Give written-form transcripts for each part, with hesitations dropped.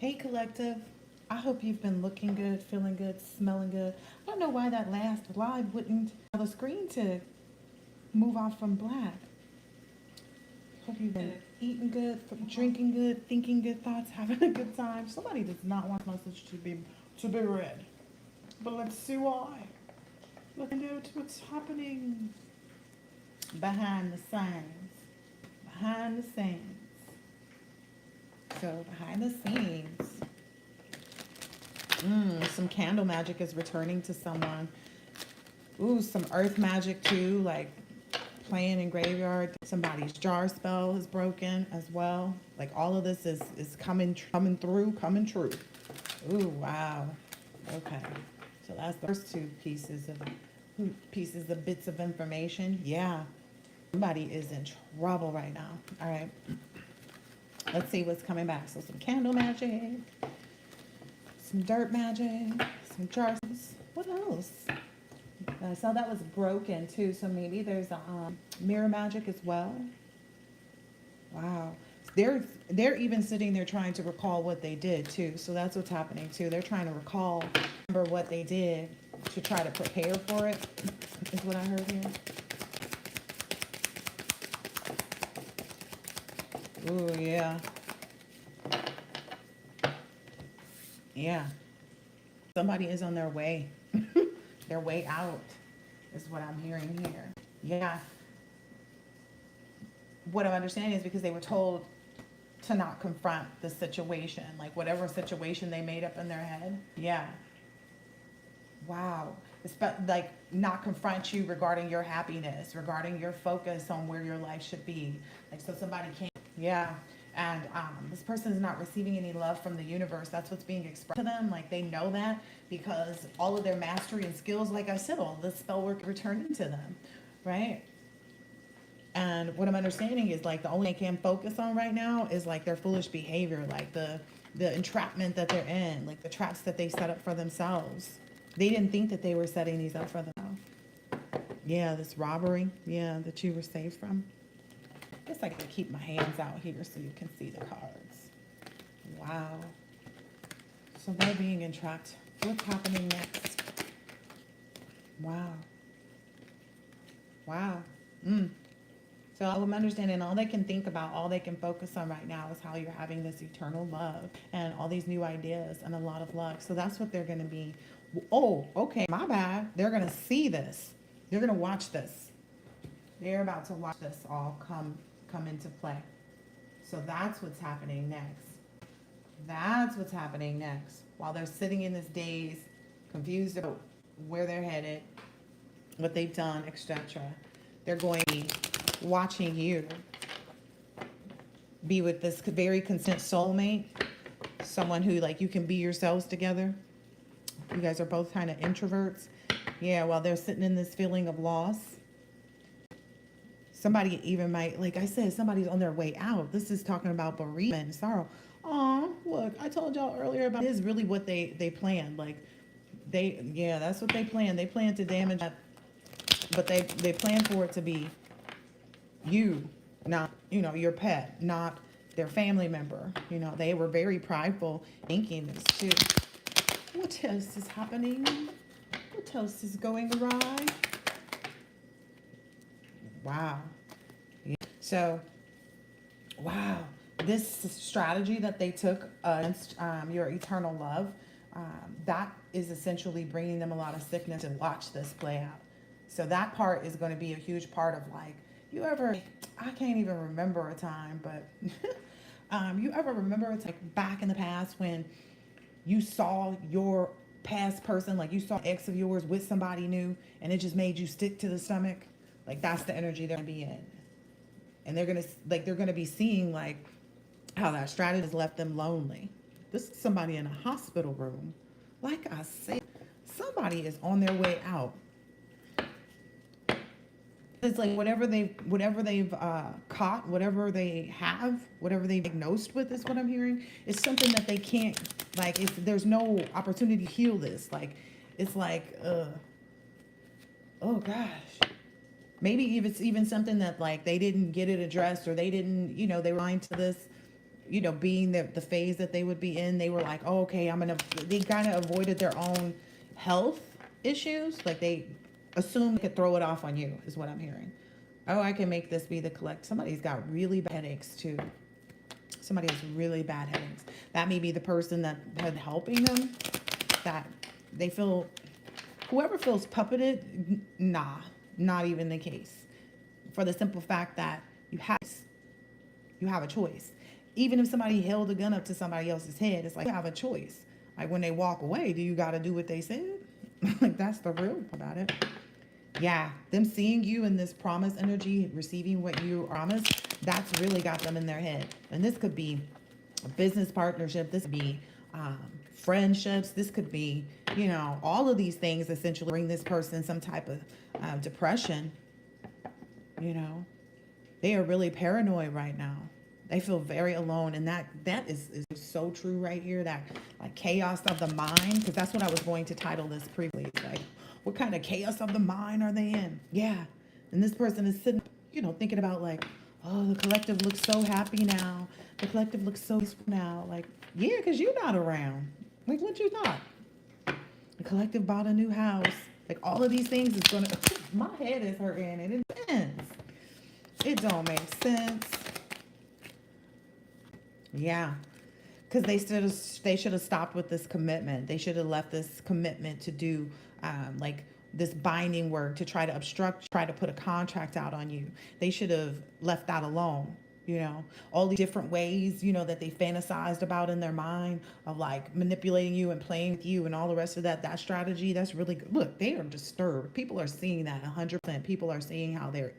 Hey, collective. I hope you've been looking good, feeling good, smelling good. I don't know why that last live wouldn't allow the screen to move off from black. Hope you've been eating good, drinking good, thinking good thoughts, having a good time. Somebody does not want this message to be read, but let's see why. Let's find out what's happening behind the scenes. Behind the scenes. So behind the scenes. Some candle magic is returning to someone. Ooh, some earth magic too, like playing in graveyard. Somebody's jar spell is broken as well. Like all of this is coming through, coming true. Ooh, wow. Okay. So that's the first two pieces of bits of information. Yeah. Somebody is in trouble right now. All right. Let's see what's coming back. So some candle magic, some dirt magic, some jars. What else? I saw that was broken too, so maybe there's a mirror magic as well. Wow. They're even sitting there trying to recall what they did too. So that's what's happening too. They're trying to remember what they did to try to prepare for it, is what I heard here. Ooh, yeah. Yeah. Somebody is on their way. Their way out is what I'm hearing here. Yeah. What I'm understanding is because they were told to not confront the situation, like whatever situation they made up in their head. Yeah. Wow. It's like not confront you regarding your happiness, regarding your focus on where your life should be. Like so somebody can't. Yeah. And this person is not receiving any love from the universe. That's what's being expressed to them. Like they know that because all of their mastery and skills, like I said, all this spell work returned into them, right? And what I'm understanding is like the only thing they can focus on right now is like their foolish behavior, like the entrapment that they're in, like the traps that they set up for themselves. They didn't think that they were setting these up for themselves. Yeah, this robbery, yeah, that you were saved from. I guess I can keep my hands out here so you can see the cards. Wow. So they're being entrapped. What's happening next? Wow. Wow. So I'm understanding all they can think about, all they can focus on right now is how you're having this eternal love and all these new ideas and a lot of luck. So that's what they're going to be. Oh, okay, my bad. They're going to see this. They're going to watch this. They're about to watch this all come into play. So that's what's happening next. That's what's happening next. While they're sitting in this daze, confused about where they're headed, what they've done, etc. They're going to be watching you be with this very consent soulmate, someone who like you can be yourselves together. You guys are both kind of introverts. Yeah, while they're sitting in this feeling of loss. Somebody even might, like I said, somebody's on their way out. This is talking about bereavement and sorrow. Oh, look, I told y'all earlier about this is really what they planned. Like yeah, that's what they planned. They planned to damage that, but they planned for it to be you, not, your pet, not their family member. They were very prideful thinking this too. What else is happening? What else is going awry? Wow. Yeah. So, wow. This strategy that they took against your eternal love, that is essentially bringing them a lot of sickness, and watch this play out. So that part is going to be a huge part of like, I can't even remember a time, but you ever remember it's like back in the past when you saw your past person, like you saw an ex of yours with somebody new and it just made you stick to the stomach? Like that's the energy they're gonna be in. And they're gonna be seeing like how that strategy has left them lonely. This is somebody in a hospital room. Like I said, somebody is on their way out. It's like whatever they've caught, whatever they have, whatever they've diagnosed with is what I'm hearing. It's something that they can't, like, there's no opportunity to heal this. Like, it's like, oh gosh. Maybe if it's even something that like they didn't get it addressed, or they didn't, they were blind to this. being the phase that they would be in, they were like, oh, okay, they kind of avoided their own health issues. Like they assumed they could throw it off on you, is what I'm hearing. Oh, I can make this be the collect. Somebody's got really bad headaches too. Somebody has really bad headaches. That may be the person that had helping them, that they feel, whoever feels puppeted, nah, not even the case. For the simple fact that you have a choice. Even if somebody held a gun up to somebody else's head, it's like you have a choice. Like when they walk away, do you got to do what they said? Like that's the real about it. Yeah, them seeing you in this promise energy, receiving what you promised, that's really got them in their head. And this could be a business partnership. This could be friendships. This could be, all of these things essentially bring this person some type of depression. They are really paranoid right now. They feel very alone. And that is so true right here, that like chaos of the mind, because that's what I was going to title this previously. Like, what kind of chaos of the mind are they in? Yeah. And this person is sitting, thinking about like, oh, the collective looks so happy now. The collective looks so peaceful now. Like, yeah, because you're not around. Like, what you thought? The collective bought a new house. Like, all of these things is going to, my head is hurting and it ends. It don't make sense. Yeah. Because they should have stopped with this commitment. They should have left this commitment to do like this binding work, to try to obstruct, try to put a contract out on you. They should have left that alone. All these different ways, that they fantasized about in their mind of like manipulating you and playing with you and all the rest of that strategy, that's really good. Look, they are disturbed. People are seeing that 100%. People are seeing how they're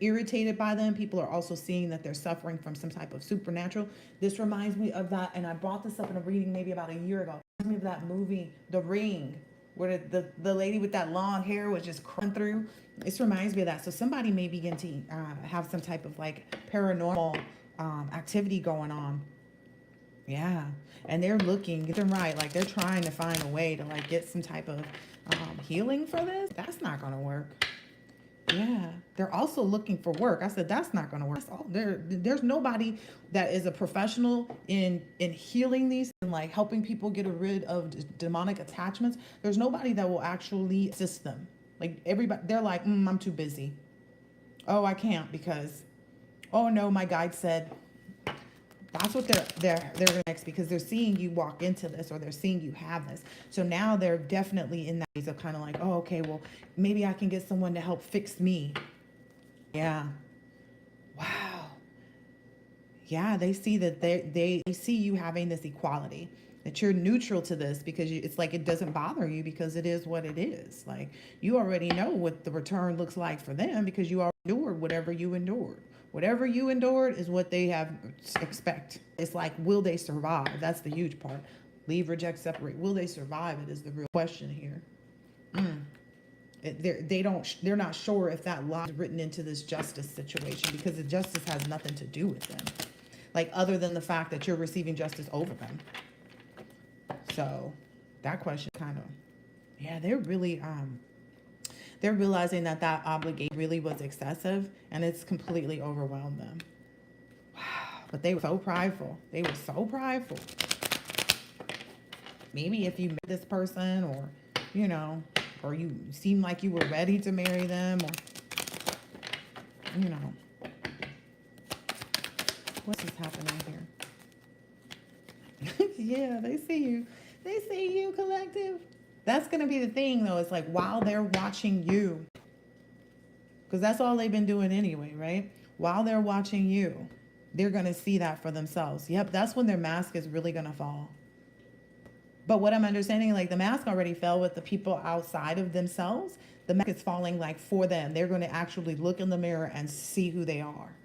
irritated by them. People are also seeing that they're suffering from some type of supernatural. This reminds me of that, and I brought this up in a reading maybe about a year ago. It reminds me of that movie, The Ring, where the lady with that long hair was just crawling through. This reminds me of that. So somebody may begin to have some type of like paranormal activity going on. Yeah. And they're looking, get them right. Like they're trying to find a way to like get some type of healing for this. That's not going to work. Yeah. They're also looking for work. I said, that's not going to work. That's all. There's nobody that is a professional in healing these and like helping people get rid of demonic attachments. There's nobody that will actually assist them. Like everybody, they're like, I'm too busy. Oh, I can't because, oh no, my guide said. That's what they're next, because they're seeing you walk into this, or they're seeing you have this. So now they're definitely in that phase of kind of like, oh, okay, well, maybe I can get someone to help fix me. Yeah. Wow. Yeah, they see that they see you having this equality, that you're neutral to this, because it's like it doesn't bother you because it is what it is. Like you already know what the return looks like for them because you already endured whatever you endured. Whatever you endured is what they have expect. It's like, will they survive? That's the huge part. Leave, reject, separate. Will they survive? It is the real question here. They're not sure if that law is written into this justice situation, because the justice has nothing to do with them. Like other than the fact that you're receiving justice over them. So that question kind of, yeah, they're really, they're realizing that obligation really was excessive and it's completely overwhelmed them. Wow. But they were so prideful. They were so prideful. Maybe if you met this person, or, or you seemed like you were ready to marry them, or, what's this happening here? Yeah, they see you. They see you, collective. That's going to be the thing, though. It's like while they're watching you, because that's all they've been doing anyway, right? While they're watching you, they're going to see that for themselves. Yep, that's when their mask is really going to fall. But what I'm understanding, like the mask already fell with the people outside of themselves. The mask is falling like for them. They're going to actually look in the mirror and see who they are.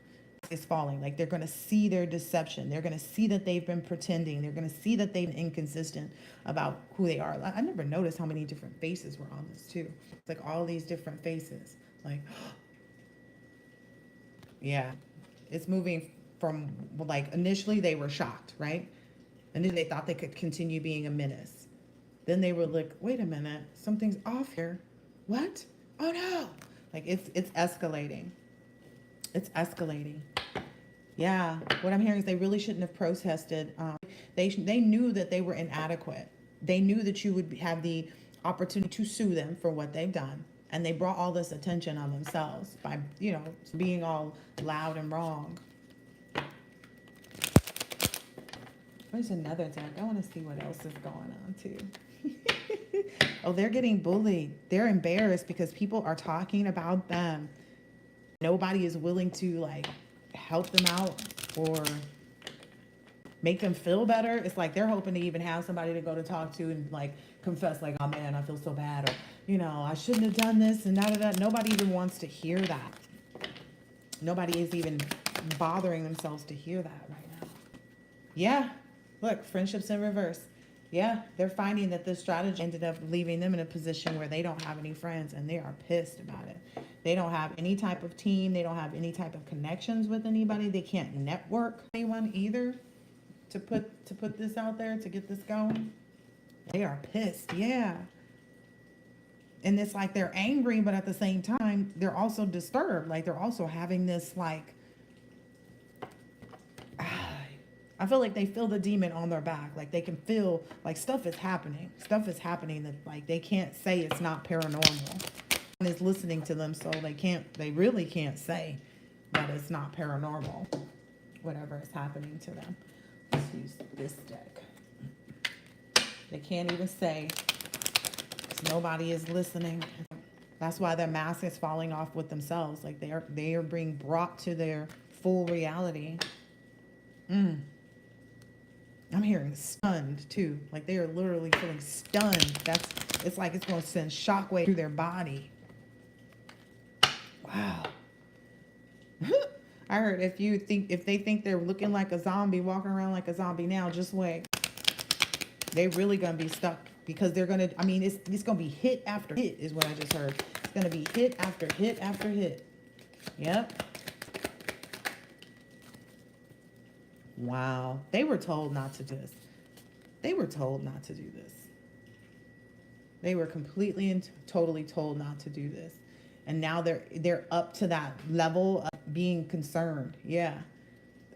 It's falling. Like they're going to see their deception. They're going to see that they've been pretending. They're going to see that they've been inconsistent about who they are. I never noticed how many different faces were on this too. It's like all these different faces. Like, yeah, it's moving from like initially they were shocked, right? And then they thought they could continue being a menace. Then they were like, wait a minute, something's off here. What? Oh no. Like it's escalating. It's escalating. Yeah, what I'm hearing is they really shouldn't have protested. They knew that they were inadequate. They knew that you would have the opportunity to sue them for what they've done, and they brought all this attention on themselves by, you know, being all loud and wrong. There's another deck. I want to see what else is going on too. Oh, they're getting bullied. They're embarrassed because people are talking about them. Nobody is willing to like help them out or make them feel better. It's like they're hoping to even have somebody to go to talk to and like confess, like, oh man, I feel so bad, or, you know, I shouldn't have done this and that. Nobody even wants to hear that. Nobody is even bothering themselves to hear that right now. Yeah, look, friendships in reverse. Yeah, they're finding that this strategy ended up leaving them in a position where they don't have any friends, and they are pissed about it. They don't have any type of team. They don't have any type of connections with anybody. They can't network anyone either to put this out there, to get this going. They are pissed. Yeah. And it's like they're angry, but at the same time, they're also disturbed. Like they're also having this like, I feel like they feel the demon on their back. Like they can feel like stuff is happening. Stuff is happening that like they can't say it's not paranormal. And is listening to them, so they really can't say that it's not paranormal. Whatever is happening to them. Let's use this deck. They can't even say, because nobody is listening. That's why their mask is falling off with themselves. Like they are being brought to their full reality. I'm hearing stunned too. Like they are literally feeling stunned. It's like it's going to send shockwave through their body. Wow. I heard if they think they're looking like a zombie, walking around like a zombie now, just wait. They're really gonna be stuck because they're gonna. I mean, it's gonna be hit after hit, is what I just heard. It's gonna be hit after hit after hit. Yep. Wow. They were told not to do this. They were told not to do this. They were completely and totally told not to do this. And now they're up to that level of being concerned. Yeah.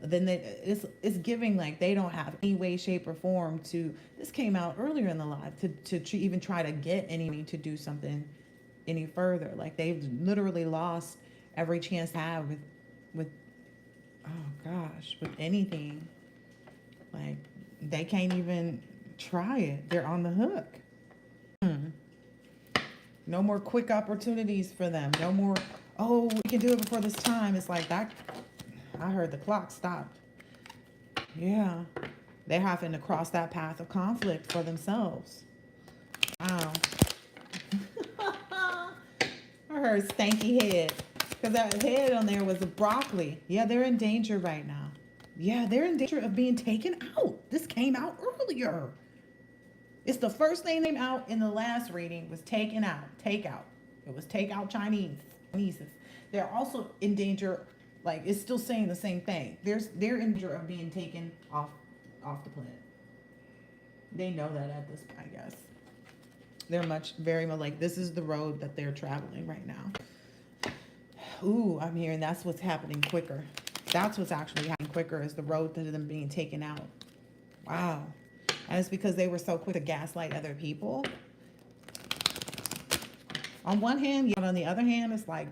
Then it's giving like they don't have any way, shape, or form to. This came out earlier in the live to even try to get anyone to do something any further. Like they've literally lost every chance to have with oh gosh, with anything. Like they can't even try it. They're on the hook. No more quick opportunities for them. No more, oh, we can do it before this time. It's like that. I heard the clock stopped. Yeah. They're having to cross that path of conflict for themselves. Wow. I heard stanky head. Because that head on there was a broccoli. Yeah, they're in danger right now. Yeah, they're in danger of being taken out. This came out earlier. It's the first thing that came out in the last reading was taken out. Takeout. It was takeout Chinese. They're also in danger, like it's still saying the same thing. They're in danger of being taken off the planet. They know that at this point, I guess. They're very much like this is the road that they're traveling right now. Ooh, I'm hearing that's what's happening quicker. That's what's actually happening quicker is the road to them being taken out. Wow. And it's because they were so quick to gaslight other people. On one hand, yet on the other hand, it's like,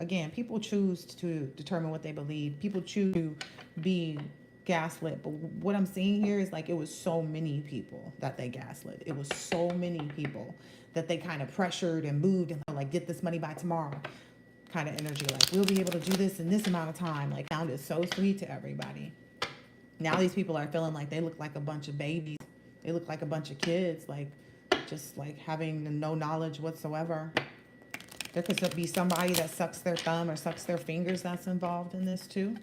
again, people choose to determine what they believe. People choose to be gaslit. But what I'm seeing here is like it was so many people that they gaslit. It was so many people that they kind of pressured and moved and like, get this money by tomorrow kind of energy. Like, we'll be able to do this in this amount of time. Like, sounded so sweet to everybody. Now these people are feeling like they look like a bunch of babies. They look like a bunch of kids, like just like having no knowledge whatsoever. There could be somebody that sucks their thumb or sucks their fingers that's involved in this too.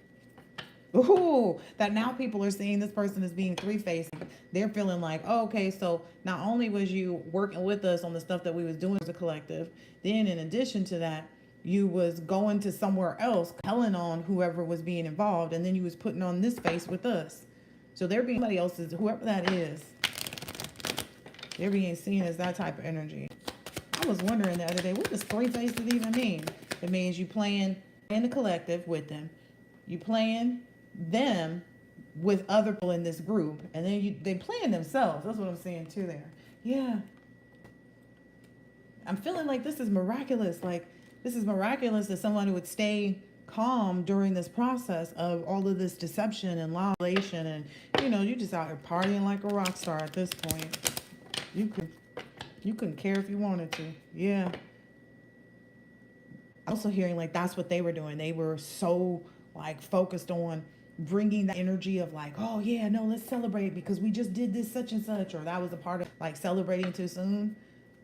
Ooh, that now people are seeing this person as being three-faced. They're feeling like, oh, okay, so not only was you working with us on the stuff that we was doing as a collective, then in addition to that, you was going to somewhere else, telling on whoever was being involved, and then you was putting on this face with us. So they're being somebody else's, whoever that is, they're being seen as that type of energy. I was wondering the other day, what does three-faced even mean? It means you playing in the collective with them. You playing them with other people in this group, and then they plan themselves. That's what I'm saying too there. Yeah. I'm feeling like this is miraculous. Like, this is miraculous that someone would stay calm during this process of all of this deception and manipulation, and you just out here partying like a rock star at this point. You couldn't care if you wanted to. Yeah. Also hearing like that's what they were doing. They were so like focused on bringing the energy of like, oh yeah, no, let's celebrate because we just did this such and such, or that was a part of like celebrating too soon.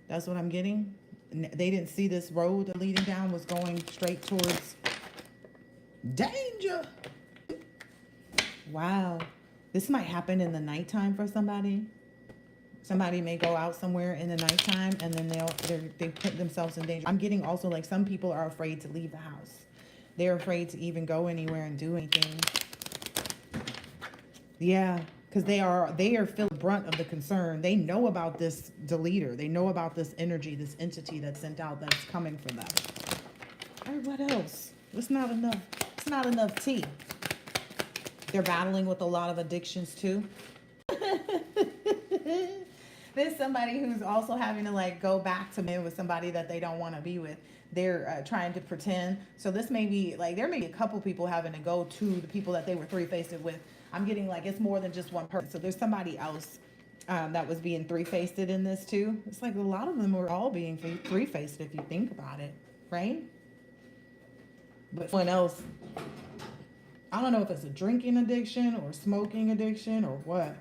That's what I'm getting. They didn't see this road leading down was going straight towards danger. Wow. This might happen in the nighttime for somebody. Somebody may go out somewhere in the nighttime and then they put themselves in danger. I'm getting also like some people are afraid to leave the house. They're afraid to even go anywhere and do anything. Yeah, because they are feeling the brunt of the concern. They know about this deleter. They know about this energy, this entity that's sent out that's coming for them. All right, what else? It's not enough. It's not enough tea. They're battling with a lot of addictions too. There's somebody who's also having to like go back to men with somebody that they don't want to be with. They're trying to pretend. So this may be like, there may be a couple people having to go to the people that they were three-faced with. I'm getting like, it's more than just one person. So there's somebody else that was being three-faced in this too. It's like a lot of them were all being three-faced if you think about it, right? But someone else, I don't know if it's a drinking addiction or smoking addiction or what.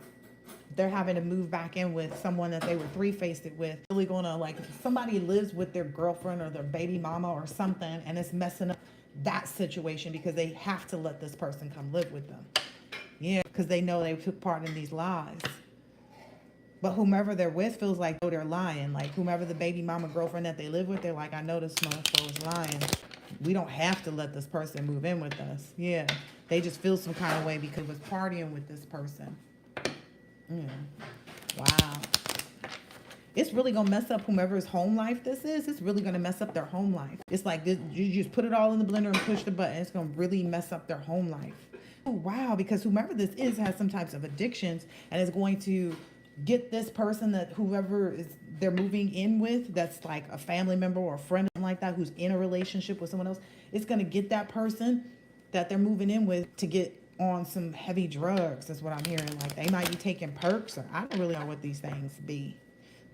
They're having to move back in with someone that they were three-faced with. Really gonna like, somebody lives with their girlfriend or their baby mama or something, and it's messing up that situation because they have to let this person come live with them. Yeah, because they know they took part in these lies. But whomever they're with feels like, oh, they're lying. Like whomever the baby mama girlfriend that they live with, they're like, I know this motherfucker was lying. We don't have to let this person move in with us. Yeah, they just feel some kind of way because it was partying with this person. Wow. It's really going to mess up whomever's home life this is. It's really going to mess up their home life. It's like this, you just put it all in the blender and push the button. It's going to really mess up their home life. Oh, wow. Because whomever this is has some types of addictions and is going to get this person that whoever is they're moving in with, that's like a family member or a friend like that, who's in a relationship with someone else. It's going to get that person that they're moving in with to get on some heavy drugs. That's what I'm hearing. Like they might be taking perks, or I don't really know what these things be.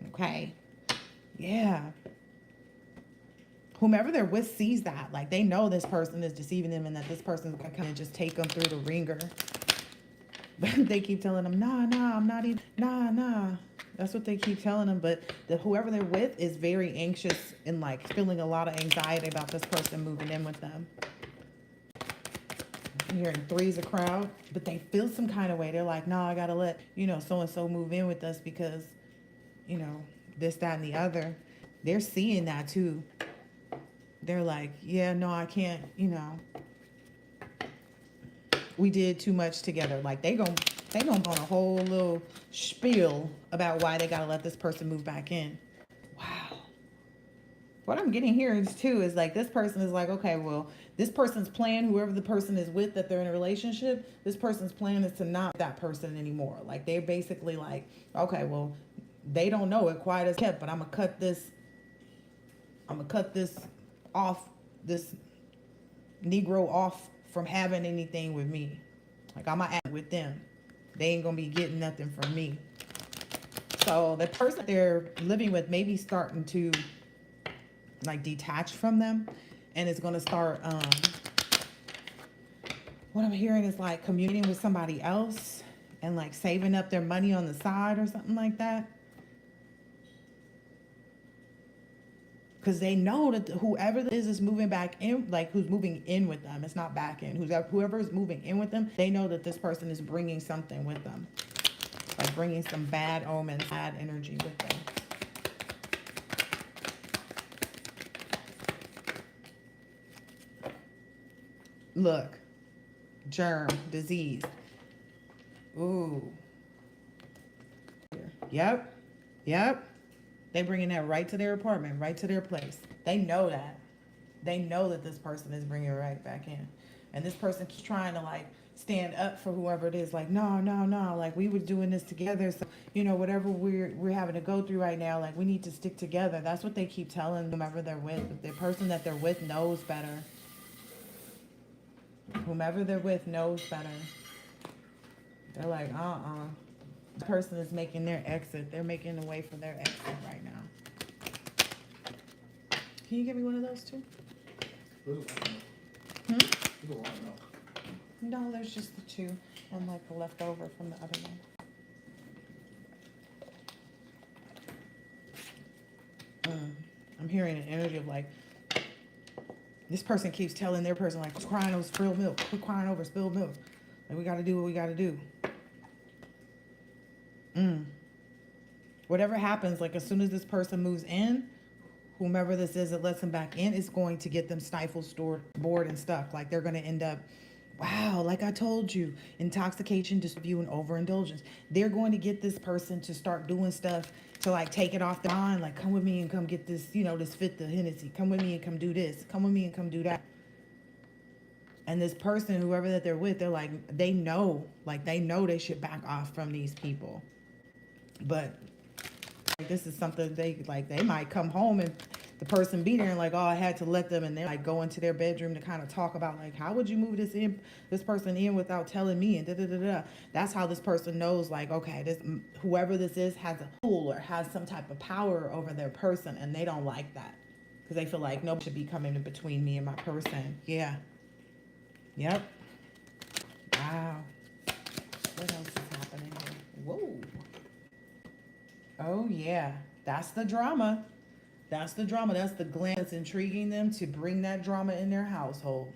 Okay. Yeah. Whomever they're with sees that. Like they know this person is deceiving them and that this person is going to come and just take them through the ringer. But they keep telling them, nah, I'm not even, nah. That's what they keep telling them. But whoever they're with is very anxious and like feeling a lot of anxiety about this person moving in with them. I'm hearing three's a crowd, but they feel some kind of way. They're like, no, I gotta let, so-and-so move in with us because, this, that, and the other. They're seeing that too. They're like, yeah, no, I can't, we did too much together. Like they gonna go on a whole little spiel about why they gotta let this person move back in. Wow. What I'm getting here is like this person is like, okay, well, this person's plan, whoever the person is with that they're in a relationship, this person's plan is to not that person anymore. Like they're basically like, okay, well, they don't know it quite as kept, but I'm gonna cut this off, this Negro off from having anything with me. Like I'm gonna act with them. They ain't gonna be getting nothing from me. So the person that they're living with may be starting to like detach from them, and it's gonna start what I'm hearing is like communicating with somebody else and like saving up their money on the side or something like that. Because they know that whoever is moving back in, like who's moving in with them, it's not back in. Whoever is moving in with them, they know that this person is bringing something with them. Like bringing some bad omens, bad energy with them. Look, germ, disease. Ooh. Yep. They bringing that right to their apartment, right to their place. They know that. They know that this person is bringing it right back in. And this person keeps trying to like stand up for whoever it is. Like, no, no, no. Like, we were doing this together. So, whatever we're having to go through right now, like, we need to stick together. That's what they keep telling whomever they're with. But the person that they're with knows better. Whomever they're with knows better. They're like, the person is making their exit. They're making the way for their exit right now. Can you give me one of those too? No, there's just the two and like the leftover from the other one. I'm hearing an energy of like, this person keeps telling their person like, quit crying over spilled milk. Quit crying over spilled milk. Like, we got to do what we got to do. Whatever happens, like as soon as this person moves in, whomever this is that lets them back in is going to get them stifled, stored, bored, and stuck. Like they're going to end up, wow, like I told you, intoxication, disview, and overindulgence. They're going to get this person to start doing stuff to like take it off their mind. Like, come with me and come get this, this fit the Hennessy. Come with me and come do this. Come with me and come do that. And this person, whoever that they're with, they're like, they know they should back off from these people. But this is something they might come home and the person be there and like, oh, I had to let them, and they like go into their bedroom to kind of talk about like, how would you move this person in without telling me, and da da da da. That's how this person knows like, okay, this whoever this is has a tool or has some type of power over their person, and they don't like that because they feel like nobody should be coming in between me and my person. Yeah. Yep. Wow. What else is happening here? Whoa. Oh yeah, that's the drama. That's the drama. That's the gland that's intriguing them to bring that drama in their household.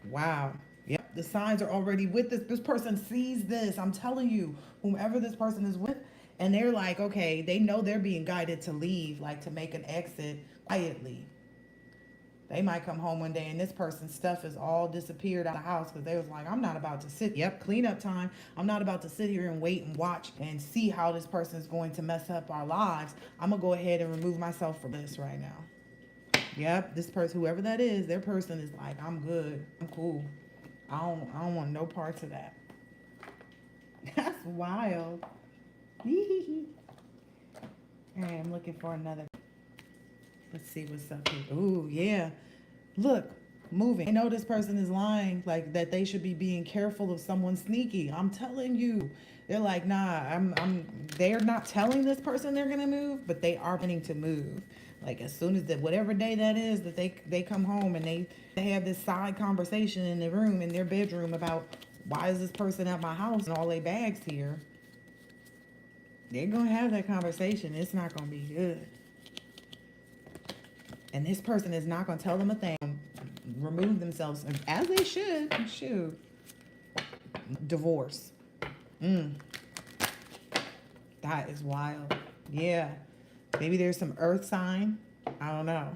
Wow. Yep. The signs are already with this. This person sees this. I'm telling you, whomever this person is with, and they're like, okay, they know they're being guided to leave, like to make an exit quietly. They might come home one day and this person's stuff is all disappeared out of the house because they was like, I'm not about to sit. Yep, cleanup time. I'm not about to sit here and wait and watch and see how this person is going to mess up our lives. I'm going to go ahead and remove myself from this right now. Yep, this person, whoever that is, their person is like, I'm good. I'm cool. I don't want no parts of that. That's wild. All right, I'm looking for another. Let's see what's up here. Ooh, yeah. Look, moving. I know this person is lying, like that they should be being careful of someone sneaky. I'm telling you. They're like, nah, they're not telling this person they're gonna move, but they are planning to move. Like as soon as whatever day that is that they come home and they have this side conversation in the room, in their bedroom about why is this person at my house and all their bags here. They're gonna have that conversation. It's not gonna be good. And this person is not going to tell them a thing. Remove themselves as they should. Shoot. Divorce. That is wild. Yeah. Maybe there's some earth sign. I don't know.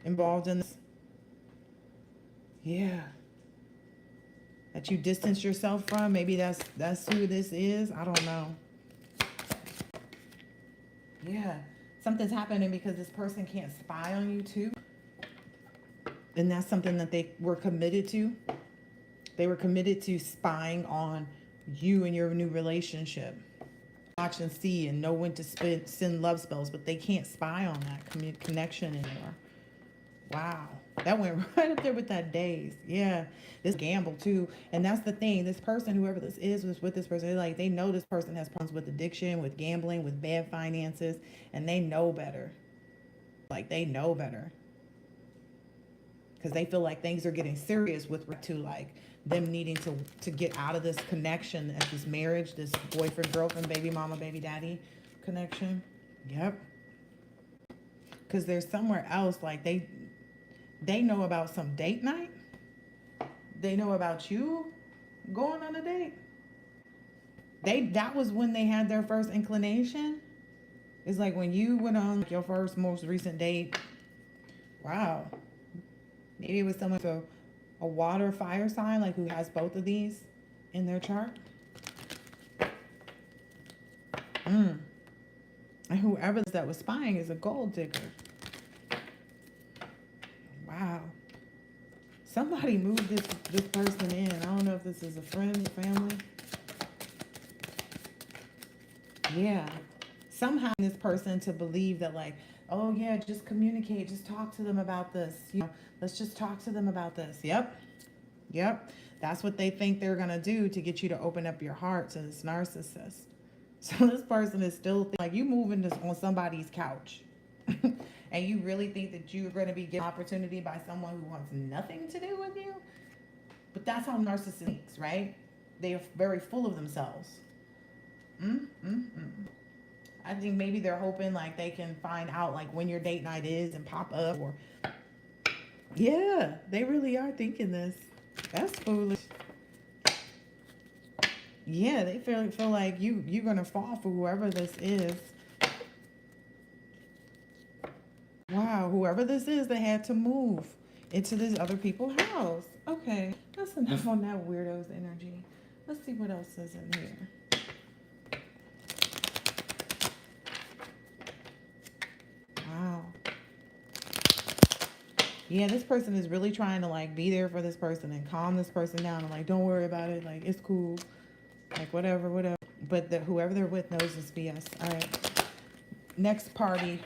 Involved in this. Yeah. That you distance yourself from. Maybe that's who this is. I don't know. Yeah. Something's happening because this person can't spy on you too. And that's something that they were committed to. They were committed to spying on you and your new relationship. Watch and see and know when to send love spells, but they can't spy on that connection anymore. Wow. That went right up there with that days. Yeah. This gamble too. And that's the thing. This person, whoever this is, was with this person. Like they know this person has problems with addiction, with gambling, with bad finances, and they know better. Like they know better. Because they feel like things are getting serious with to like them needing to get out of this connection at this marriage, this boyfriend, girlfriend, baby mama, baby daddy connection. Yep. Because there's somewhere else like they know about some date night. They know about you going on a date. That was when they had their first inclination. It's like when you went on your first most recent date. Wow. Maybe it was someone with a water fire sign, like who has both of these in their chart. And whoever that was spying is a gold digger. Wow. Somebody moved this person in. I don't know if this is a friend, family. Yeah. Somehow this person to believe that like, oh yeah, just communicate, just talk to them about this. Let's just talk to them about this. Yep. Yep. That's what they think they're gonna do to get you to open up your heart to this narcissist. So this person is still like you moving this on somebody's couch. And you really think that you're going to be given opportunity by someone who wants nothing to do with you? But that's how narcissists thinks, right? They are very full of themselves. I think maybe they're hoping like they can find out like when your date night is and pop up or yeah, they really are thinking this. That's foolish. Yeah, they feel like you're gonna fall for whoever this is. Wow, whoever this is, they had to move into this other people's house. Okay, that's enough on that weirdo's energy. Let's see what else is in here. Wow. Yeah, this person is really trying to like be there for this person and calm this person down and like, don't worry about it. Like, it's cool. Like, whatever. But whoever they're with knows this BS. All right. Next party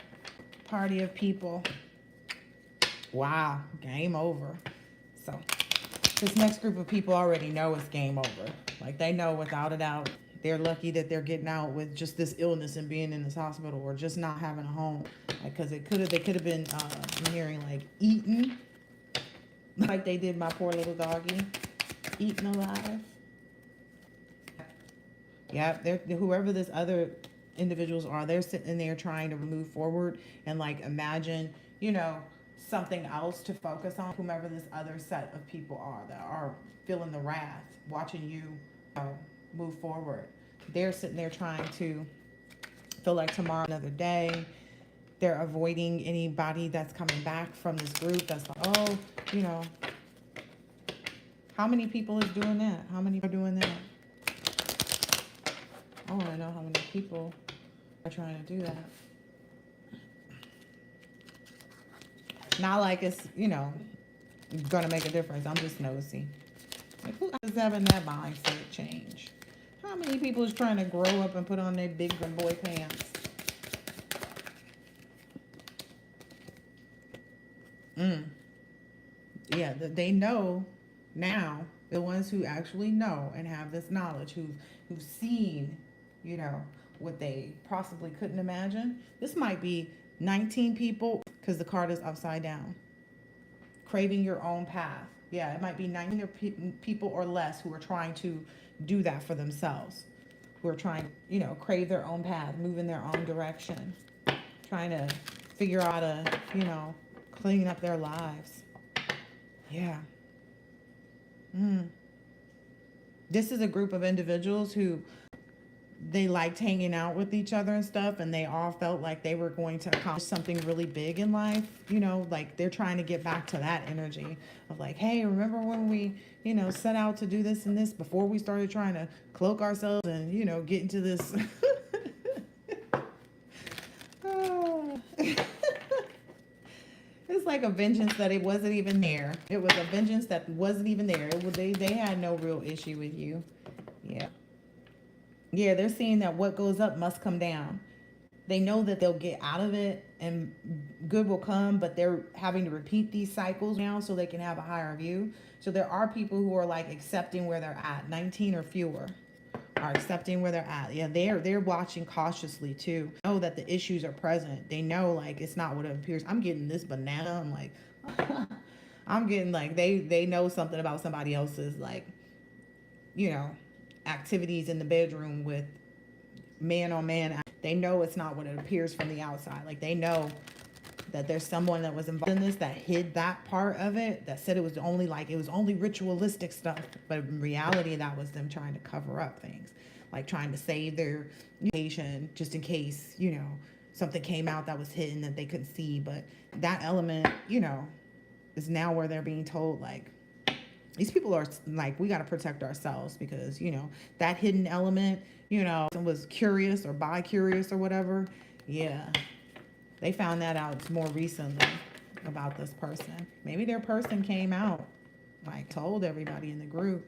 of people. Wow, game over. So this next group of people already know it's game over. Like they know without a doubt they're lucky that they're getting out with just this illness and being in this hospital or just not having a home. Like, cause they could have been I'm hearing like eaten, like they did my poor little doggy, eaten alive. Yeah, they're whoever this other individuals are, they're sitting there trying to move forward and like imagine, something else to focus on. Whomever this other set of people are that are feeling the wrath, watching you move forward. They're sitting there trying to feel like tomorrow another day. They're avoiding anybody that's coming back from this group that's like, oh, how many people is doing that? How many are doing that? I want to know how many people are trying to do that. Not like it's, going to make a difference. I'm just nosy. Like, who is having that mindset change? How many people is trying to grow up and put on their big boy pants? Yeah, they know now. The ones who actually know and have this knowledge, who've seen, what they possibly couldn't imagine. This might be 19 people because the card is upside down. Craving your own path. Yeah, it might be 19 people or less who are trying to do that for themselves. Who are trying, crave their own path, move in their own direction. Trying to figure out clean up their lives. Yeah. This is a group of individuals who they liked hanging out with each other and stuff, and they all felt like they were going to accomplish something really big in life, like they're trying to get back to that energy of like, hey, remember when we, set out to do this and this before we started trying to cloak ourselves and, get into this. It's like a vengeance that it wasn't even there. It was a vengeance that wasn't even there. They had no real issue with you. Yeah. Yeah, they're seeing that what goes up must come down. They know that they'll get out of it and good will come, but they're having to repeat these cycles now so they can have a higher view. So there are people who are like accepting where they're at. 19 or fewer are accepting where they're at. Yeah, they're watching cautiously too. Know that the issues are present. They know like it's not what it appears. I'm getting this banana. I'm like, I'm getting like they know something about somebody else's like, activities in the bedroom with man on man. They know it's not what it appears from the outside. Like they know that there's someone that was involved in this that hid that part of it, that said it was only ritualistic stuff, but in reality that was them trying to cover up things, like trying to save their patient just in case something came out that was hidden that they couldn't see. But that element is now where they're being told like, these people are like, we got to protect ourselves because, that hidden element, was curious or bi-curious or whatever. Yeah. They found that out more recently about this person. Maybe their person came out Like, told everybody in the group.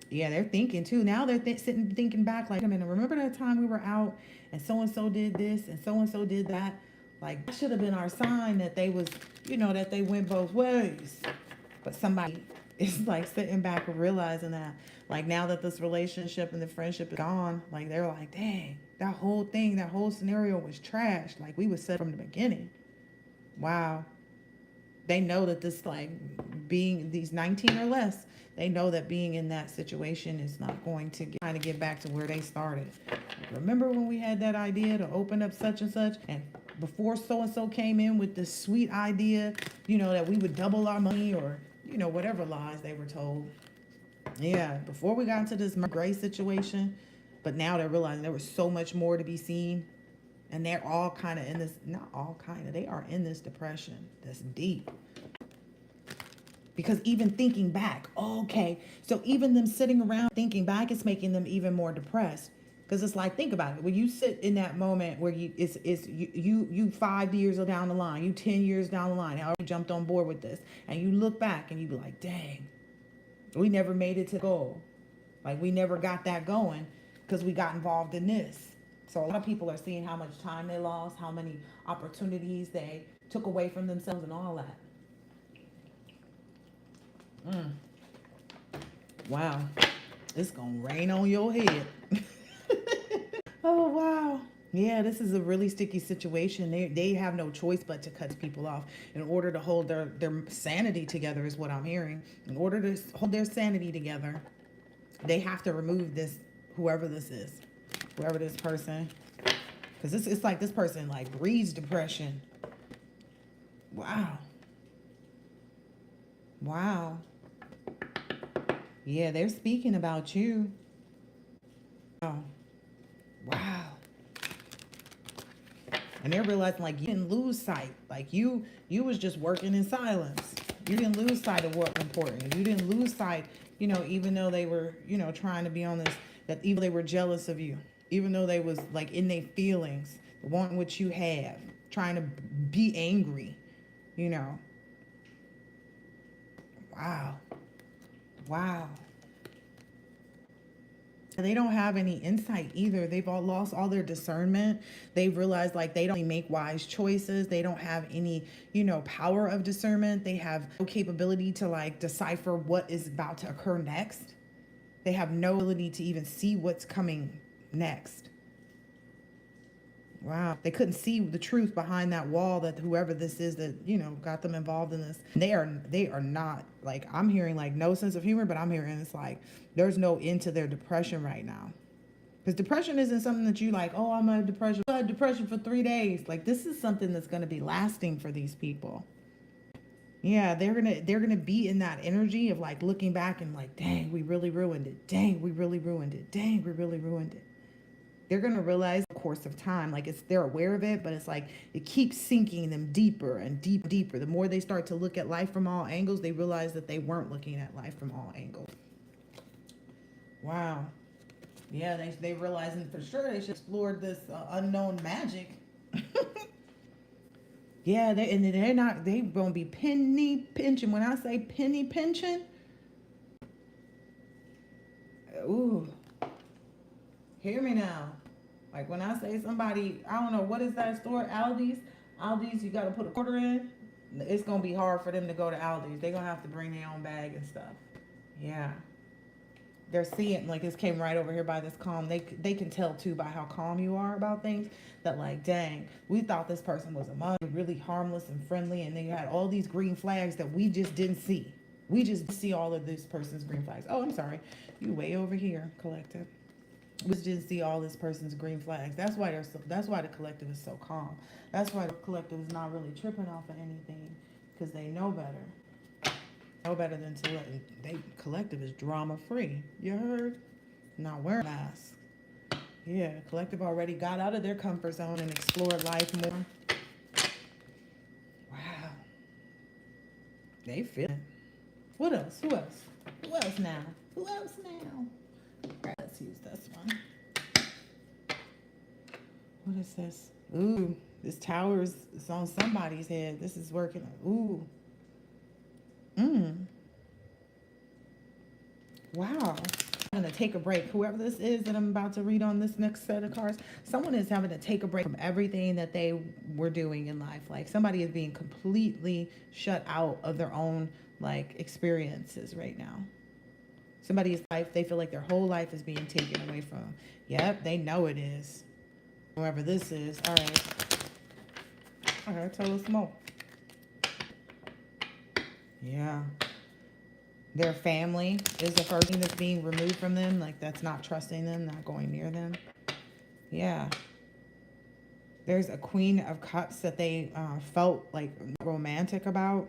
Yeah, they're thinking too. Now they're sitting thinking back like, I mean, remember that time we were out and so did this and so did that? Like, that should have been our sign that they was, that they went both ways. But somebody is like sitting back and realizing that, like, now that this relationship and the friendship is gone, like, they're like, dang, that whole thing, that whole scenario was trash. Like, we was set from the beginning. Wow. They know that this, like, being these 19 or less, they know that being in that situation is not going to kind of get back to where they started. Like, remember when we had that idea to open up such and such, and before so and so came in with this sweet idea, that we would double our money, or whatever lies they were told. Yeah, before we got into this gray situation, but now they're realizing there was so much more to be seen. And they're all kind of in this, not all kind of, they are in this depression that's deep. Because even thinking back, okay, so even them sitting around thinking back is making them even more depressed. Because it's like, think about it. When you sit in that moment where you 5 years down the line, you 10 years down the line, how you jumped on board with this, and you look back and you be like, dang, we never made it to the goal. Like, we never got that going because we got involved in this. So a lot of people are seeing how much time they lost, how many opportunities they took away from themselves, and all that. Wow. It's going to rain on your head. Oh, wow. Yeah, this is a really sticky situation. They have no choice but to cut people off in order to hold their sanity together, is what I'm hearing. In order to hold their sanity together, they have to remove this, whoever this is, whoever this person, because it's like this person like breeds depression. Wow. Wow. Yeah, they're speaking about you. Wow. Wow. And they're realizing, like, you didn't lose sight. Like, you was just working in silence. You didn't lose sight of what's important. You didn't lose sight, even though they were, trying to be on this, that even they were jealous of you, even though they was like in their feelings, wanting what you have, trying to be angry, Wow. Wow. They don't have any insight either. They've all lost all their discernment. They've realized, like, they don't make wise choices. They don't have any, power of discernment. They have no capability to, like, decipher what is about to occur next. They have no ability to even see what's coming next. Wow. They couldn't see the truth behind that wall that whoever this is that, got them involved in this. They are not, like, I'm hearing, like, no sense of humor, but I'm hearing it's like there's no end to their depression right now. Because depression isn't something that you like, oh, I'm a depression. I had depression for 3 days. Like, this is something that's going to be lasting for these people. Yeah, they're gonna be in that energy of, like, looking back and like, dang, we really ruined it. Dang, we really ruined it. Dang, we really ruined it. They're going to realize the course of time, like, they're aware of it, but it's like it keeps sinking them deeper and deeper. The more they start to look at life from all angles, they realize that they weren't looking at life from all angles. Wow. Yeah, they realizing for sure they should explore this unknown magic. Yeah, they're not, they gonna be penny pinching. When I say penny pinching, ooh, hear me now. Like, when I say somebody, I don't know, what is that store? Aldi's, you got to put a quarter in. It's going to be hard for them to go to Aldi's. They're going to have to bring their own bag and stuff. Yeah. They're seeing, like, this came right over here by this calm. They can tell, too, by how calm you are about things, that, like, dang, we thought this person was a mother, really harmless and friendly, and they had all these green flags that we just didn't see. We just see all of this person's green flags. Oh, I'm sorry. You way over here, collective. We didn't see all this person's green flags. That's why the collective is so calm. That's why the collective is not really tripping off of anything, because they know better. Know better than to let collective is drama free. You heard? Not wearing masks. Yeah, collective already got out of their comfort zone and explored life more. Wow. They feel it. What else? Who else? Who else now? Who else now? Right, let's use this one. What is this? Ooh, this tower is on somebody's head. This is working. Ooh. take a break. Whoever this is that I'm about to read on this next set of cards, someone is having to take a break from everything that they were doing in life. Like somebody is being completely shut out of their own like experiences right now. Somebody's life, they feel like their whole life is being taken away from them. Yep, they know it is. Whoever this is. All right. Okay, tell us more. Yeah. Their family is the first thing that's being removed from them. Like that's not trusting them, not going near them. Yeah. There's a Queen of Cups that they felt like romantic about.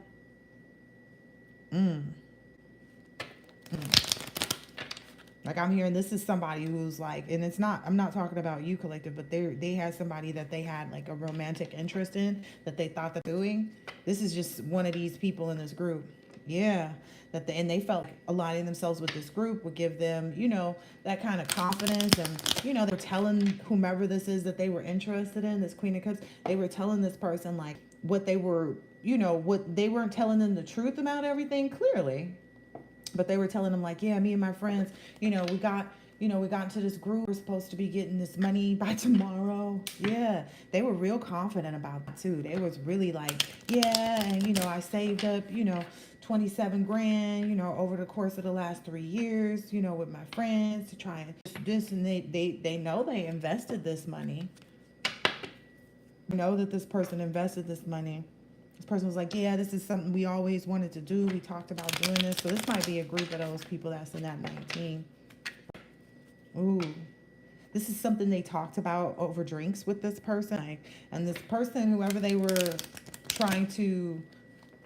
Like I'm hearing this is somebody who's like, and it's not, I'm not talking about you collective, but they had somebody that they had like a romantic interest in that they thought that doing. This is just one of these people in this group. Yeah. And they felt like aligning themselves with this group would give them, you know, that kind of confidence. And, you know, they were telling whomever this is that they were interested in, this Queen of Cups, they were telling this person like what they were, you know, what they weren't telling them the truth about everything clearly. But they were telling them like, yeah, me and my friends, we got into this group. We're supposed to be getting this money by tomorrow. Yeah, they were real confident about that too. They was really like, yeah, and I saved up, 27 grand, over the course of the last 3 years, with my friends to try and this, and they know they invested this money. Know that this person invested this money. This person was like, yeah, this is something we always wanted to do. We talked about doing this. So this might be a group of those people that's in that 19. Ooh. This is something they talked about over drinks with this person. Like, and this person, whoever they were trying to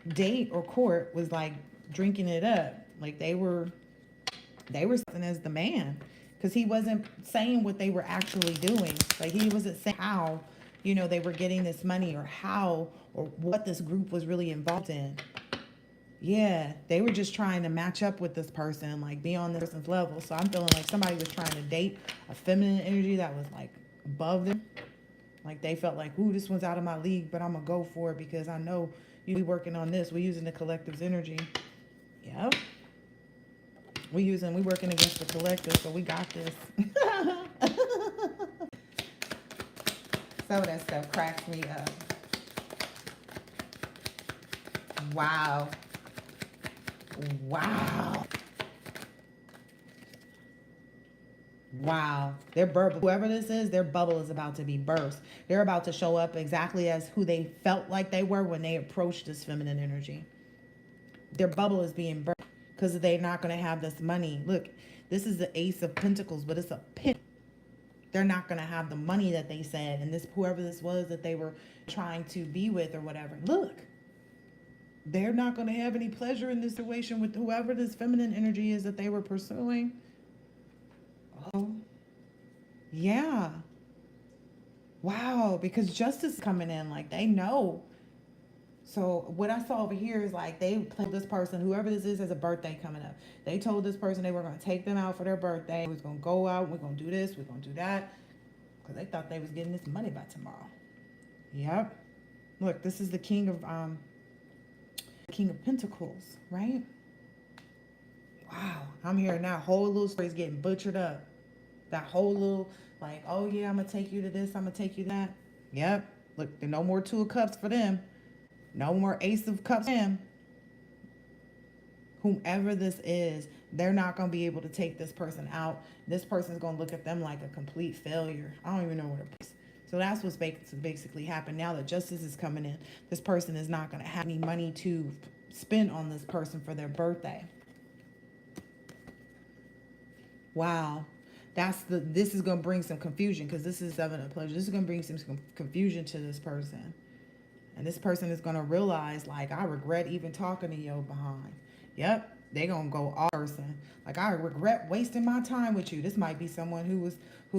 date or court, was like drinking it up. Like they were something as the man. Because he wasn't saying what they were actually doing. Like he wasn't saying how they were getting this money or how or what this group was really involved in. Yeah, they were just trying to match up with this person and like be on this person's level. So I'm feeling like somebody was trying to date a feminine energy that was like above them. Like they felt like, ooh, this one's out of my league, but I'm going to go for it because I know we working on this. We're using the collective's energy. Yep. We working against the collective, so we got this. Some of that stuff cracks me up. Wow. Their bubble, whoever this is, their bubble is about to be burst. They're about to show up exactly as who they felt like they were when they approached this feminine energy. Their bubble is being burst because they're not going to have this money. Look, this is the Ace of Pentacles, but it's a pit. They're not going to have the money that they said. And this, whoever this was that they were trying to be with or whatever. Look, they're not going to have any pleasure in this situation with whoever this feminine energy is that they were pursuing. Oh, yeah. Wow, because justice is coming in, like they know. So what I saw over here is like they told this person, whoever this is, has a birthday coming up. They told this person they were going to take them out for their birthday. We was going to go out. We're going to do this. We're going to do that. Because they thought they was getting this money by tomorrow. Yep. Look, this is the King of Pentacles, right? Wow. I'm hearing that whole little story is getting butchered up. That whole little, like, oh yeah, I'm going to take you to this. I'm going to take you to that. Yep. Look, there's no more Two of Cups for them. No more Ace of Cups for them. Whomever this is, they're not going to be able to take this person out. This person's going to look at them like a complete failure. I don't even know where to place. So that's what's basically happened. Now that justice is coming in, this person is not going to have any money to spend on this person for their birthday. Wow. This is going to bring some confusion because this is Seven of Pleasure. This is going to bring some confusion to this person. And this person is going to realize, like, I regret even talking to your behind. Yep. They're going to go all person. Like, I regret wasting my time with you. This might be someone who